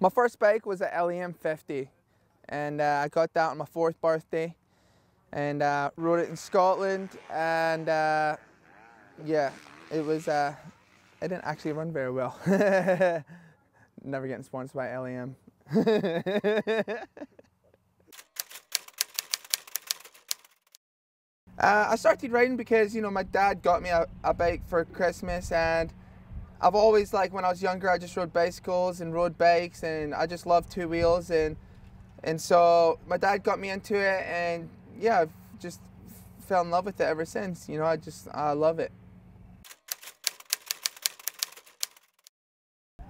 My first bike was a LEM 50, and I got that on my 4th birthday, and rode it in Scotland, and yeah, it was, it didn't actually run very well. Never getting sponsored by LEM. I started riding because, you know, my dad got me a bike for Christmas, and I've always, like, when I was younger, I just rode bicycles and rode bikes, and I just loved two wheels, and so my dad got me into it, and yeah, I've just fell in love with it ever since. You know, I love it.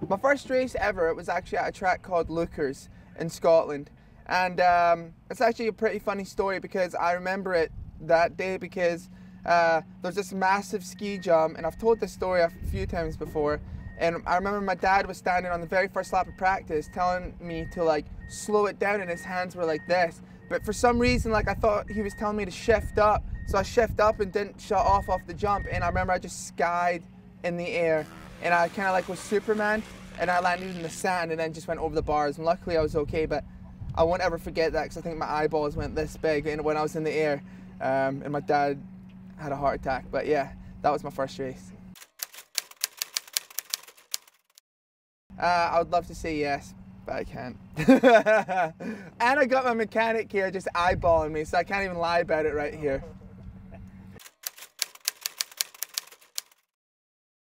My first race ever, it was actually at a track called Lookers in Scotland, and it's actually a pretty funny story because I remember it that day because there's this massive ski jump, and I've told this story a few times before, and I remember my dad was standing on the very first lap of practice telling me to, like, slow it down, and his hands were like this, but for some reason, like, I thought he was telling me to shift up, so I shifted up and didn't shut off the jump, and I remember I just skied in the air, and I kind of like was Superman, and I landed in the sand and then just went over the bars, and luckily I was okay, but I won't ever forget that because I think my eyeballs went this big when I was in the air, and my dad had a heart attack. But yeah, that was my first race. I would love to say yes, but I can't. And I got my mechanic here just eyeballing me, so I can't even lie about it right here.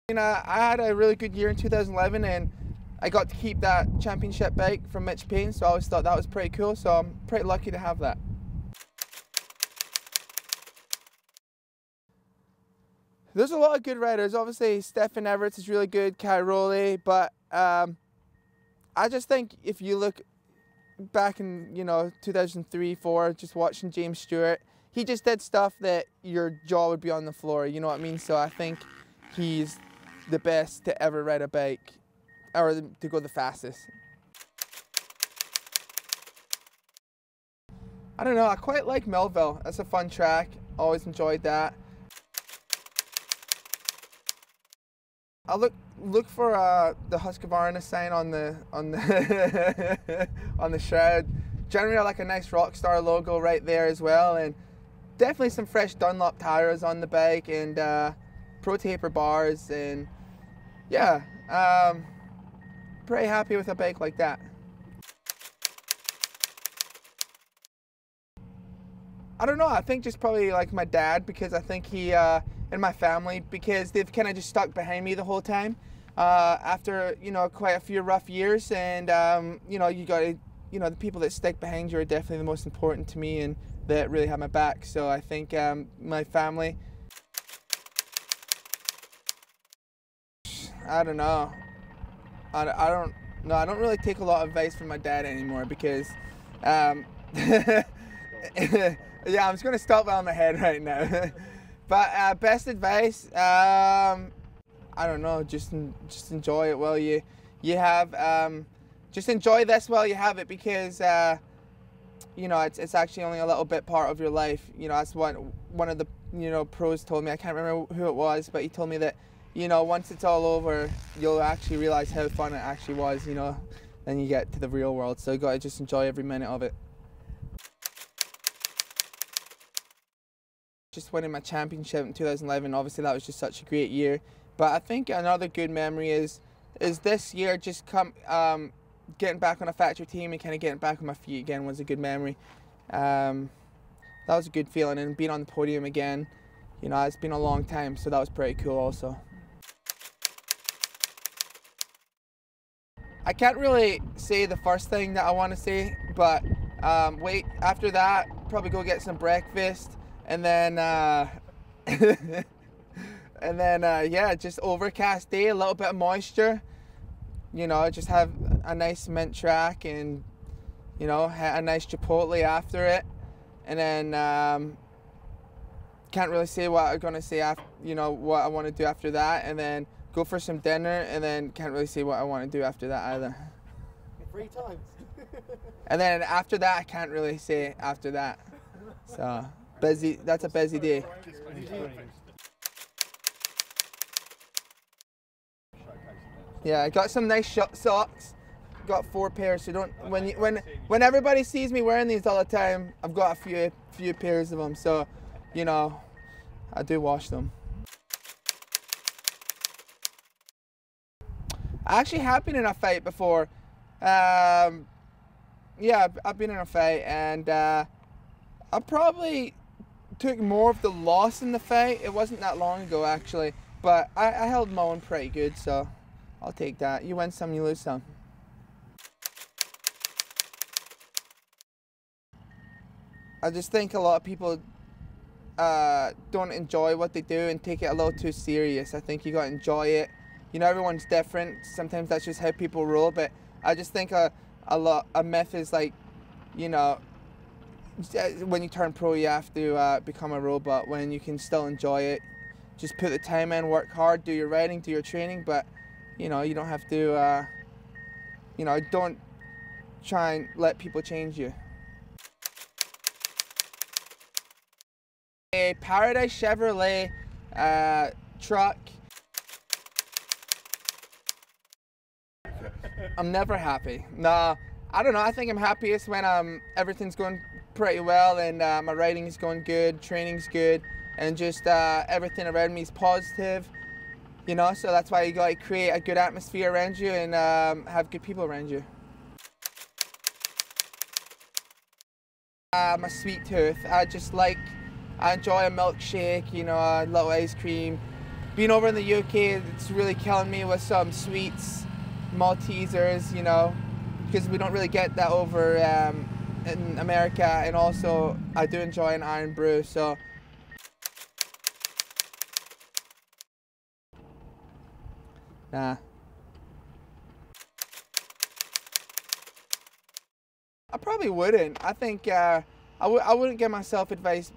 You know, I had a really good year in 2011, and I got to keep that championship bike from Mitch Payne, so I always thought that was pretty cool, so I'm pretty lucky to have that. There's a lot of good riders. Obviously, Stefan Everts is really good, Cairoli, but I just think if you look back in, you know, 2003, 4, just watching James Stewart, he just did stuff that your jaw would be on the floor, you know what I mean? So I think he's the best to ever ride a bike, or to go the fastest. I don't know, I quite like Melville. That's a fun track, always enjoyed that. I look for the Husqvarna sign on the on the shroud. Generally, I like a nice Rockstar logo right there as well, and definitely some fresh Dunlop tires on the bike, and Pro Taper bars, and yeah, pretty happy with a bike like that. I don't know, I think just probably like my dad, because I think he, and my family, because they've kind of just stuck behind me the whole time, after, you know, quite a few rough years, and, you know, the people that stick behind you are definitely the most important to me, and that really have my back, so I think my family. I don't know. I don't really take a lot of advice from my dad anymore, because yeah, I'm just gonna stop while I'm ahead right now. But best advice, I don't know, just enjoy it while you have, just enjoy this while you have it, because you know, it's actually only a little bit part of your life. You know, that's what one of the, you know, pros told me. I can't remember who it was, but he told me that, you know, once it's all over, you'll actually realize how fun it actually was, you know, then you get to the real world. So you gotta just enjoy every minute of it. Just winning my championship in 2011, obviously that was just such a great year. But I think another good memory is this year, just getting back on a factory team and kind of getting back on my feet again was a good memory. That was a good feeling, and being on the podium again, you know, it's been a long time, so that was pretty cool also. I can't really say the first thing that I want to say, but wait, after that, probably go get some breakfast, and then yeah, just overcast day, a little bit of moisture, you know, just have a nice mint track, and, you know, a nice Chipotle after it, and then can't really say what I'm gonna say after, you know, what I want to do after that, and then go for some dinner, and then can't really say what I want to do after that either. 3 times. And then after that, I can't really say after that. So busy. That's a busy day. Yeah, I got some nice socks. got 4 pairs, so don't when everybody sees me wearing these all the time, I've got a few pairs of them, so you know, I do wash them. I actually have been in a fight before. Yeah, I've been in a fight, and I probably took more of the loss in the fight. It wasn't that long ago, actually, but I held my own pretty good, so I'll take that. You win some, you lose some. I just think a lot of people don't enjoy what they do and take it a little too serious. I think you gotta enjoy it. You know, everyone's different. Sometimes that's just how people roll, but I just think a myth is like, you know, when you turn pro, you have to become a robot, when you can still enjoy it. Just put the time in, work hard, do your riding, do your training, but, you know, you don't have to, you know, don't try and let people change you. A Paradise Chevrolet truck. I'm never happy. Nah, I don't know. I think I'm happiest when everything's going pretty well, and my riding is going good, training's good, and just everything around me is positive. You know, so that's why you gotta create a good atmosphere around you and have good people around you. My sweet tooth. I enjoy a milkshake, you know, a little ice cream. Being over in the UK, it's really killing me with some sweets, Maltesers, you know, because we don't really get that over in America, and also I do enjoy an iron brew, so. Nah. I probably wouldn't. I think I wouldn't give myself advice,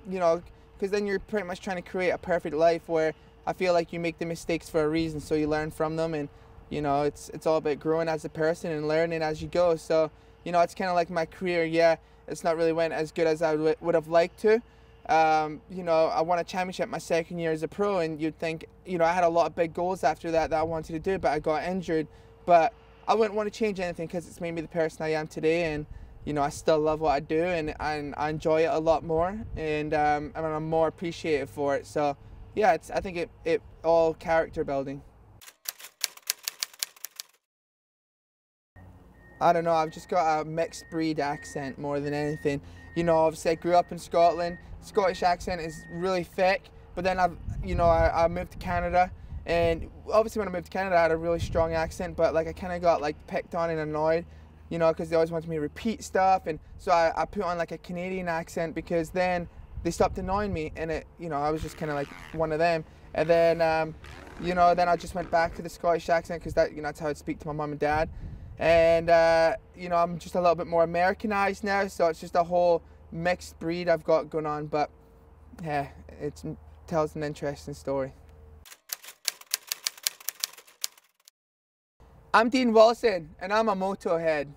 you know, because then you're pretty much trying to create a perfect life, where I feel like you make the mistakes for a reason, so you learn from them, and you know, it's all about growing as a person and learning as you go. So, you know, it's kind of like my career. Yeah, it's not really went as good as I would have liked to. You know, I won a championship my second year as a pro, and you'd think, you know, I had a lot of big goals after that I wanted to do, but I got injured. But I wouldn't want to change anything, because it's made me the person I am today, and you know, I still love what I do, and I enjoy it a lot more, and I'm more appreciative for it. So yeah, I think it all character building. I don't know, I've just got a mixed breed accent more than anything. You know, obviously I grew up in Scotland. Scottish accent is really thick, but then I moved to Canada, and obviously when I moved to Canada I had a really strong accent, but like I kind of got like picked on and annoyed, you know, because they always wanted me to repeat stuff, and so I put on like a Canadian accent, because then they stopped annoying me, and it, you know, I was just kind of like one of them. And then, you know, then I just went back to the Scottish accent, because that, you know, that's how I'd speak to my mum and dad. And, you know, I'm just a little bit more Americanized now, so it's just a whole mixed breed I've got going on, but yeah, it tells an interesting story. I'm Dean Wilson, and I'm a MotoHead.